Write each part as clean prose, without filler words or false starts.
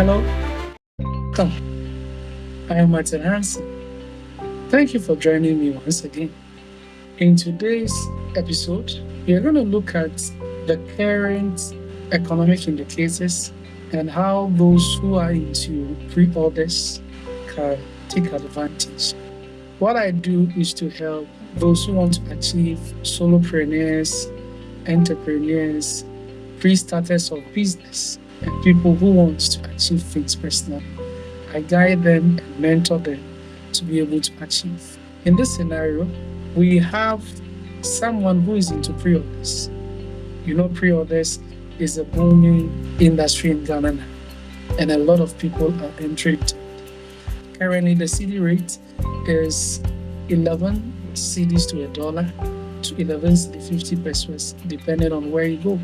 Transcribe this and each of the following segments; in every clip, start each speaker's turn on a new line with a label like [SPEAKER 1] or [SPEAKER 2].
[SPEAKER 1] Hello, come. I am Martin Hansen. Thank you for joining me once again. In today's episode, we are going to look at the current economic indicators and how those who are into pre orders can take advantage. What I do is to help those who want to achieve solopreneurs, entrepreneurs, pre starters of business, and people who want to achieve things personally. I guide them and mentor them to be able to achieve. In this scenario, we have someone who is into pre orders. You know, pre orders is a booming industry in Ghana now, and a lot of people are entering it. Currently, the CD rate is 11 CDs to a dollar to 11.50 pesos, depending on where you go.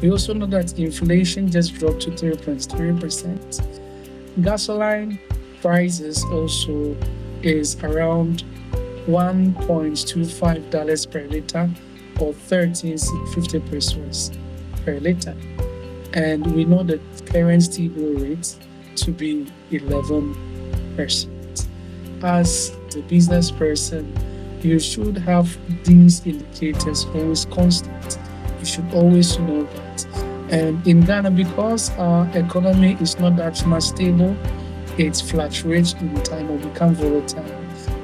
[SPEAKER 1] We also know that inflation just dropped to 3.3%. Gasoline prices also is around $1.25 per liter or 13.50 pesos per liter. And we know the current T-bill rate to be 11%. As a business person, you should have these indicators always constant. You should always know that. And in Ghana, because our economy is not that much stable, it fluctuates in time or become volatile.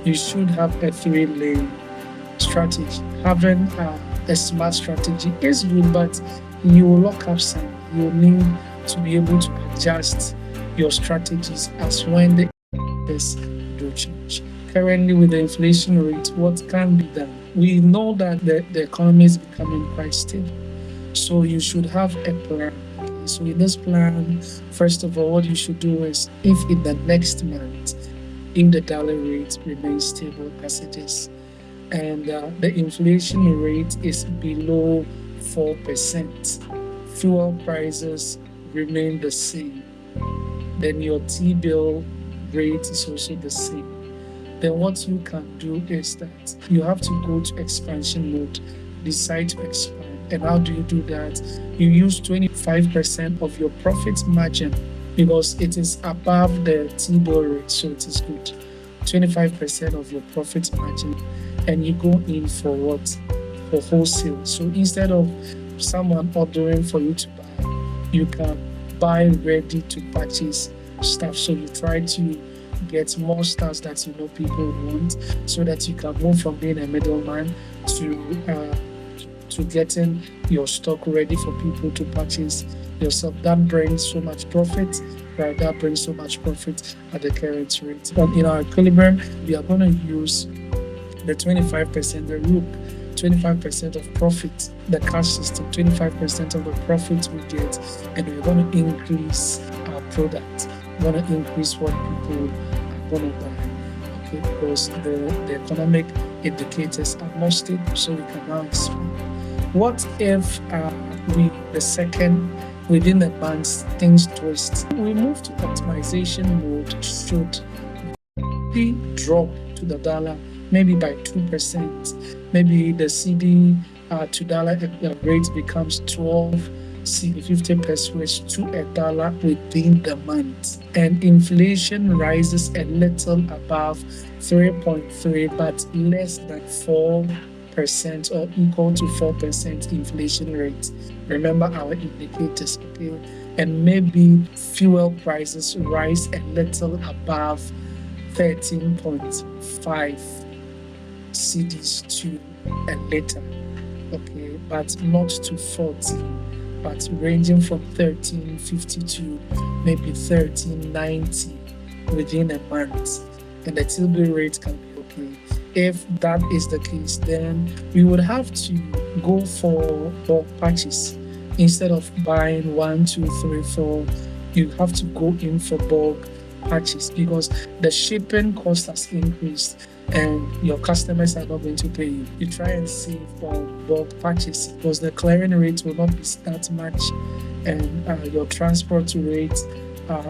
[SPEAKER 1] You should have a 3-lane strategy. Having a smart strategy is good, but you will lock up some. You need to be able to adjust your strategies as when the indicators do change. Currently, with the inflation rate, what can be done? We know that the economy is becoming quite stable. So you should have a plan. So in this plan, first of all, what you should do is, if in the next month, if the dollar rate remains stable as it is, and the inflation rate is below 4%, fuel prices remain the same, then your T-bill rate is also the same. Then what you can do is that you have to go to expansion mode, decide to expand. And how do you do that? You use 25% of your profit margin because it is above the T-bill rate, so it is good. 25% of your profit margin, and you go in for what? For wholesale. So instead of someone ordering for you to buy, you can buy ready to purchase stuff. So you try to get more stuff that you know people want, so that you can move from being a middleman to getting your stock ready for people to purchase yourself. That brings so much profit, right? That brings so much profit at the current rate. But in our equilibrium, we are going to use the 25%, the rule, 25% of profit, the cash system, 25% of the profit we get, and we're going to increase our product. We're going to increase what people are going to buy. Okay, because the economic indicators are more stable, so we can now expand. What if within the month things twist? We move to optimization mode should be drop to the dollar maybe by 2%. Maybe the CD to dollar rate becomes 12 50 pesos to a dollar within the month, and inflation rises a little above 3.3 but less than 4% or equal to 4% inflation rate. Remember our indicators, okay? And maybe fuel prices rise a little above 13.5 CDs to a liter, okay, but not to 14, but ranging from 13.50 to maybe 13.90 within a month, and the T-bill rate can be okay. If that is the case, then we would have to go for bulk purchase. Instead of buying 1, 2, 3, 4, you have to go in for bulk purchase because the shipping cost has increased and your customers are not going to pay you. You try and save on bulk purchase because the clearing rate will not be that much, and your transport rate.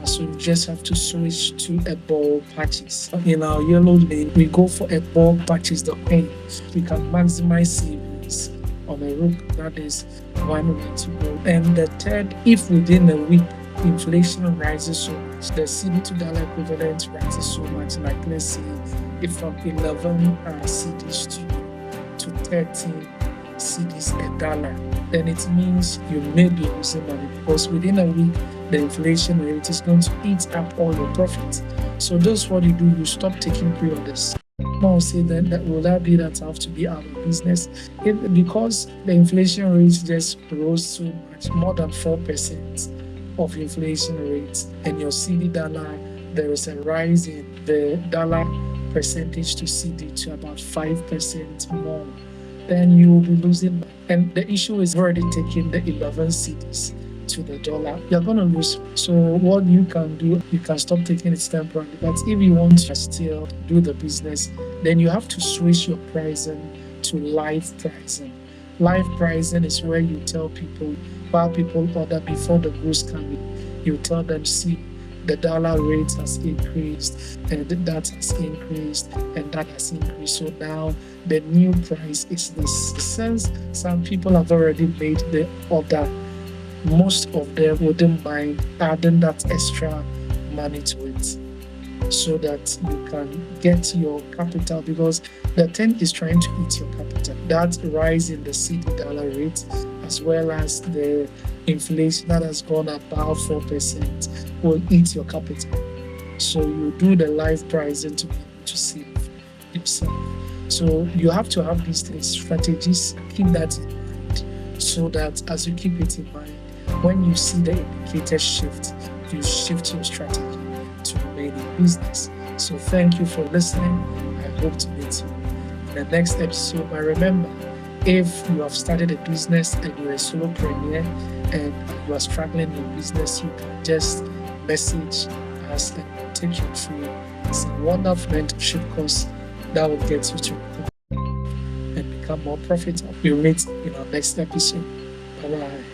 [SPEAKER 1] So you just have to switch to a bulk purchase. In our yellow lane, we go for a bulk purchase. The pain we can maximize savings on a rook. That is one way to go. And the third, if within a week inflation rises so much, the CD to dollar equivalent rises so much, like let's say if from 11 CDs to 13 CDs a dollar, then it means you may be losing money because within a week the inflation rate is going to eat up all your profits. So that's what you do. You stop taking pre-orders. I'll say that will that be that I have to be out of business? Because the inflation rate just rose so much, more than 4% of inflation rates, and your CD dollar, there is a rise in the dollar percentage to CD to about 5% more, then you will be losing. And the issue is already taking the 11 CDs to the dollar, you're going to lose. So what you can do, you can stop taking it temporarily. But if you want to still do the business, then you have to switch your pricing to live pricing. Live pricing is where you tell people, while people order before the goods come in, you tell them, see, the dollar rate has increased, and that has increased, and that has increased. So now the new price is this. Since some people have already made the order, most of them wouldn't mind adding that extra money to it so that you can get your capital, because the thing is trying to eat your capital. That rise in the CD dollar rate, as well as the inflation that has gone above 4%, will eat your capital. So you do the live pricing to be able to save yourself. So you have to have these three strategies, keep that in mind, so that as you keep it in mind, when you see the indicator shift, you shift your strategy to remain in business. So thank you for listening. I hope to meet you in the next episode. But remember, if you have started a business and you're a solopreneur and you are struggling in business, you can just message us and we'll take you through. It's a wonderful mentorship course that will get you to and become more profitable. We'll meet in our next episode. Bye bye.